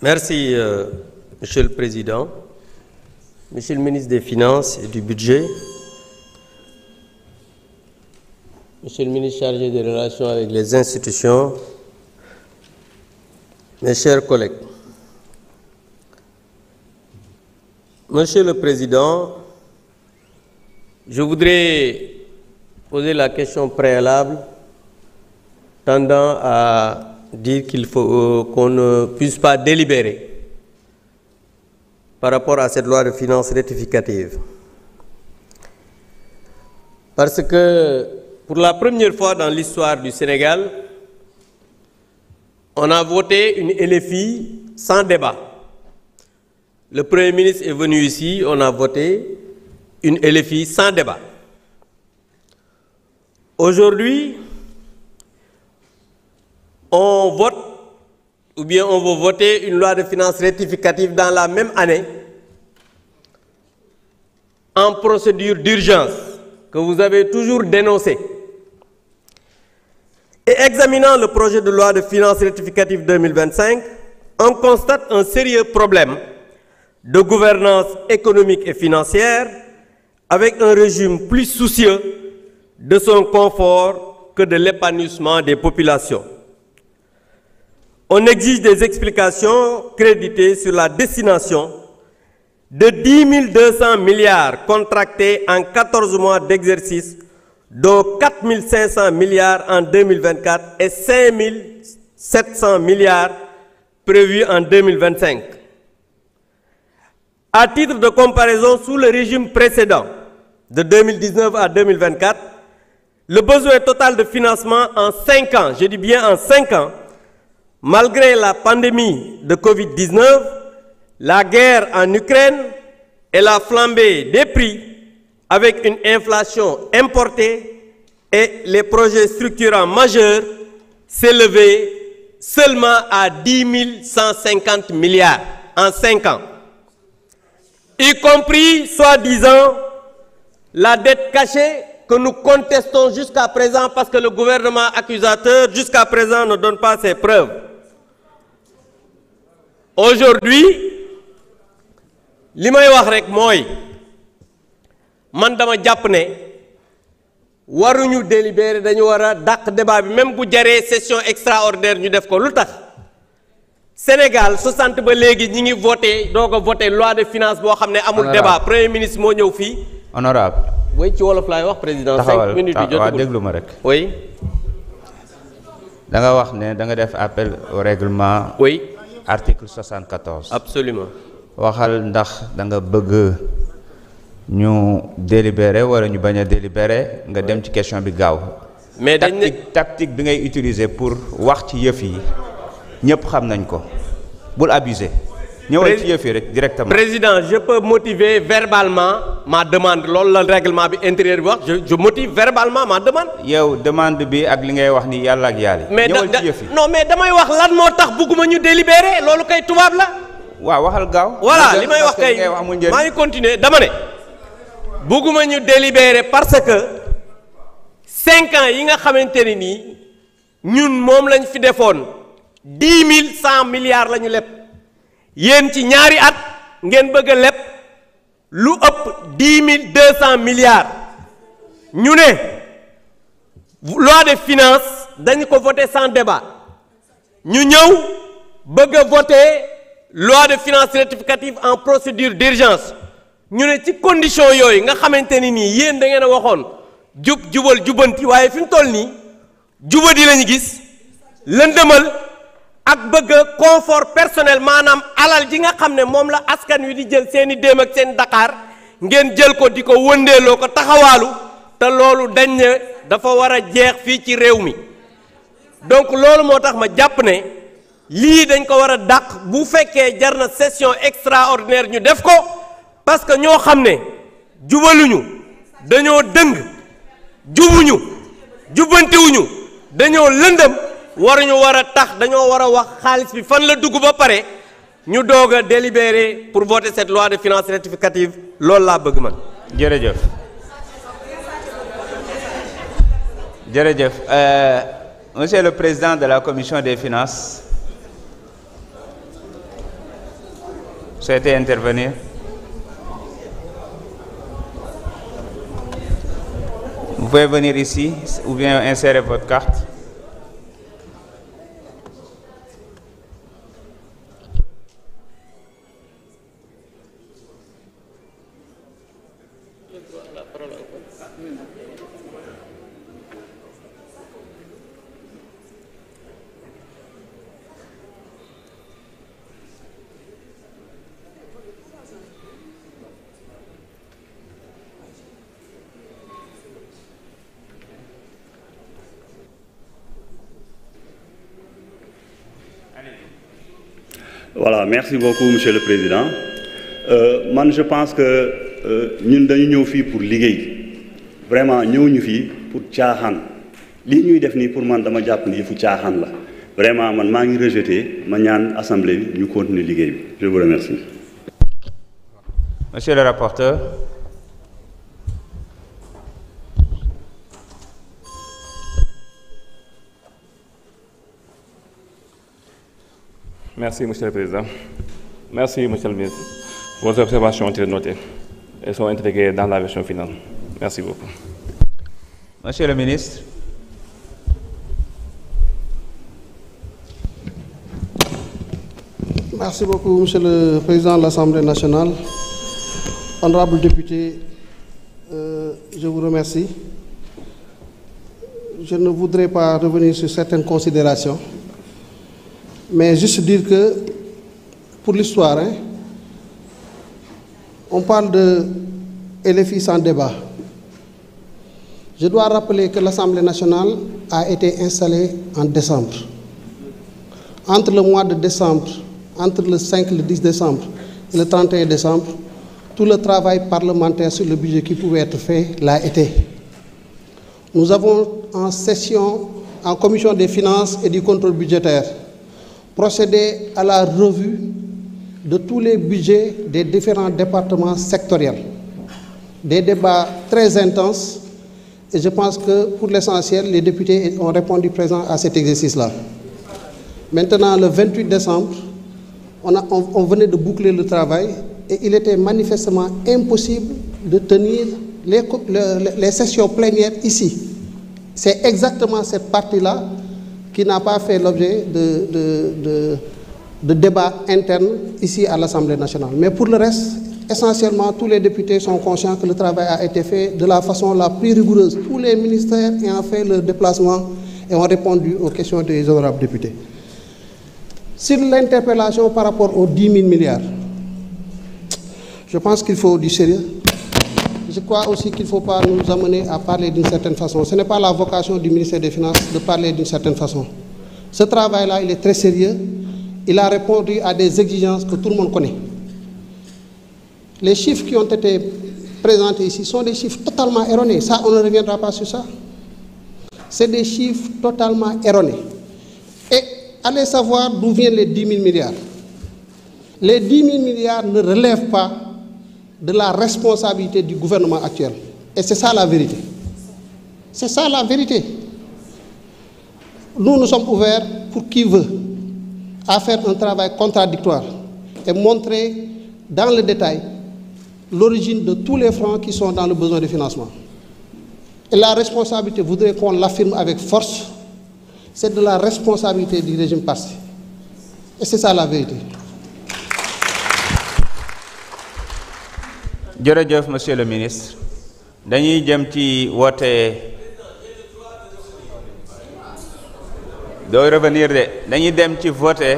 Merci, Monsieur le Président, Monsieur le ministre des Finances et du Budget, Monsieur le ministre chargé des Relations avec les institutions, mes chers collègues. Monsieur le Président, je voudrais poser la question préalable tendant à dire qu'il faut qu'on ne puisse pas délibérer par rapport à cette loi de finances rectificative. Parce que pour la première fois dans l'histoire du Sénégal, on a voté une LFI sans débat. Le Premier ministre est venu ici, on a voté une LFI sans débat. Aujourd'hui, on vote, ou bien on va voter une loi de finances rectificative dans la même année, en procédure d'urgence, que vous avez toujours dénoncée. Et examinant le projet de loi de finances rectificative 2025, on constate un sérieux problème de gouvernance économique et financière, avec un régime plus soucieux de son confort que de l'épanouissement des populations. On exige des explications créditées sur la destination de 10 200 milliards contractés en 14 mois d'exercice, dont 4 500 milliards en 2024 et 5 700 milliards prévus en 2025. À titre de comparaison, sous le régime précédent, de 2019 à 2024, le besoin total de financement en 5 ans, je dis bien en 5 ans, malgré la pandémie de Covid-19, la guerre en Ukraine et la flambée des prix avec une inflation importée et les projets structurants majeurs s'élevaient seulement à 10 150 milliards en 5 ans, y compris, soi-disant, la dette cachée que nous contestons jusqu'à présent parce que le gouvernement accusateur, jusqu'à présent, ne donne pas ses preuves. Aujourd'hui, li may wax rek mooy man dama jàpp ne waruñu délibérer, dañu war a dàq débat bi même bu jaree session extraordinaire ñu def ko. Lu tax Sénégal 60 ba léegi ñi ngi voté doog a voté loi de finance boo xam ne amul débat. Premier ministre moo ñëw fii. Honorable. Oui, ci wolof laay wax président. 5 minutes yu jotagul déglu ma rek. Oui. da nga wax ne da nga def appel au règlement. Oui. Article 74. Absolument. waxal ndax da nga bëgg ñu délibérer wala ñu bañ a délibérer nga dem ci question bi gaaw. mais dañ ne tactique bi ngay utiliser pour wax ci yëf yi ñëpp xam nañ ko bul abuser. ñëwal ci yëf yi rek directement. Président, je peux motiver verbalement ma demande. loolu la règlement bi intérieur bi wax je motive verbalement ma demande. yow demande bi ak li ngay wax ni yàlla ak yàlla. mais ñëwal ci yëf yi. non mais damay wax lan moo tax bëgguma ñu délibérer loolu kay tubaab la. waaw waxal gaaw. voilà li may wax kay maa ngi continuer dama ne. bëgguma ñu délibérer parce que 5 ans yi nga xamante ne nii ñun moom lañ fi defoon 10 100 milliards la ñu leb. yéen ci ñaari at ngeen bëgg a leb lu ëpp 10 200 milliards ñu ne loi de finance dañu ko voté sans débat ñu ñëw bëgg a voté loi de finance rectificative en procédure d'urgence ñu ne ci condition yooyu nga xamante ni nii yéen da ngeen a waxoon jubal jubanti waaye fi mu toll nii jubadi lañu gis lëndëmal ak bëgg confort personnel maanaam alal ji nga xam ne moom la askan wi di jël seeni déem ak seen Dakar ngeen jël ko di ko wëndeeloo ko taxawaalu te loolu dañ ne dafa war a jeex fii ci réew mi. donc loolu moo tax ma jàpp ne lii dañ ko war a dàq bu fekkee jar na session extraordinaire ñu def ko parce que ñoo xam ne jubaluñu dañoo dëng jubuñu jubbantiwuñu dañoo lëndëm waruñu war a tax dañoo war a wax xaalis bi fan la dugg ba pare ñu doog a délibérer pour voter cette loi de finances rectificative loolu laa bëgg man. jërëjëf jërëjëf Monsieur le Président de la Commission des Finances, souhaitez intervenir? Vous pouvez venir ici ou bien insérer votre carte. Voilà, merci beaucoup, Monsieur le Président. Moi, je pense que nous sommes venus pour liguer. Vraiment, nous sommes venus pour tchahan. Ce que nous faisons pour moi, je pense que tchahan. Vraiment, je suis rejeté. Je suis assemblée, nous continuons de liguer. Je vous remercie. Monsieur le rapporteur. Merci, Monsieur le Président. Merci, Monsieur le Ministre. Vos observations ont été notées et sont intégrées dans la version finale. Merci beaucoup. Monsieur le Ministre. Merci beaucoup, Monsieur le Président de l'Assemblée nationale. Honorables députés, je vous remercie. Je ne voudrais pas revenir sur certaines considérations, mais juste dire que, pour l'histoire, on parle de LFI sans débat. Je dois rappeler que l'Assemblée nationale a été installée en décembre. Entre le mois de décembre, entre le 5 et le 10 décembre et le 31 décembre, tout le travail parlementaire sur le budget qui pouvait être fait l'a été. Nous avons en session, en commission des finances et du contrôle budgétaire, procédé à la revue de tous les budgets des différents départements sectoriels. Des débats très intenses et je pense que pour l'essentiel, les députés ont répondu présents à cet exercice-là. Maintenant, le 28 décembre, on venait de boucler le travail et il était manifestement impossible de tenir les sessions plénières ici. C'est exactement cette partie-là qui n'a pas fait l'objet de débats internes ici à l'Assemblée nationale. Mais pour le reste, essentiellement, tous les députés sont conscients que le travail a été fait de la façon la plus rigoureuse. Tous les ministères ayant fait le déplacement et ont répondu aux questions des honorables députés. Sur l'interpellation par rapport aux 10 000 milliards, je pense qu'il faut du sérieux. Je crois aussi qu'il ne faut pas nous amener à parler d'une certaine façon. Ce n'est pas la vocation du ministère des Finances de parler d'une certaine façon. Ce travail-là, il est très sérieux. Il a répondu à des exigences que tout le monde connaît. Les chiffres qui ont été présentés ici sont des chiffres totalement erronés. Ça, on ne reviendra pas sur ça. C'est des chiffres totalement erronés. Et allez savoir d'où viennent les 10 000 milliards. Les 10 000 milliards ne relèvent pas de la responsabilité du gouvernement actuel. Et c'est ça la vérité. C'est ça la vérité. Nous sommes ouverts pour qui veut à faire un travail contradictoire et montrer dans le détail l'origine de tous les francs qui sont dans le besoin de financement. Et la responsabilité, voudrait qu'on l'affirme avec force, c'est de la responsabilité du régime passé. Et c'est ça la vérité. jërëjëf monsieur le ministre dañuy jëm ci woote doo revenir de dañuy dem ci voter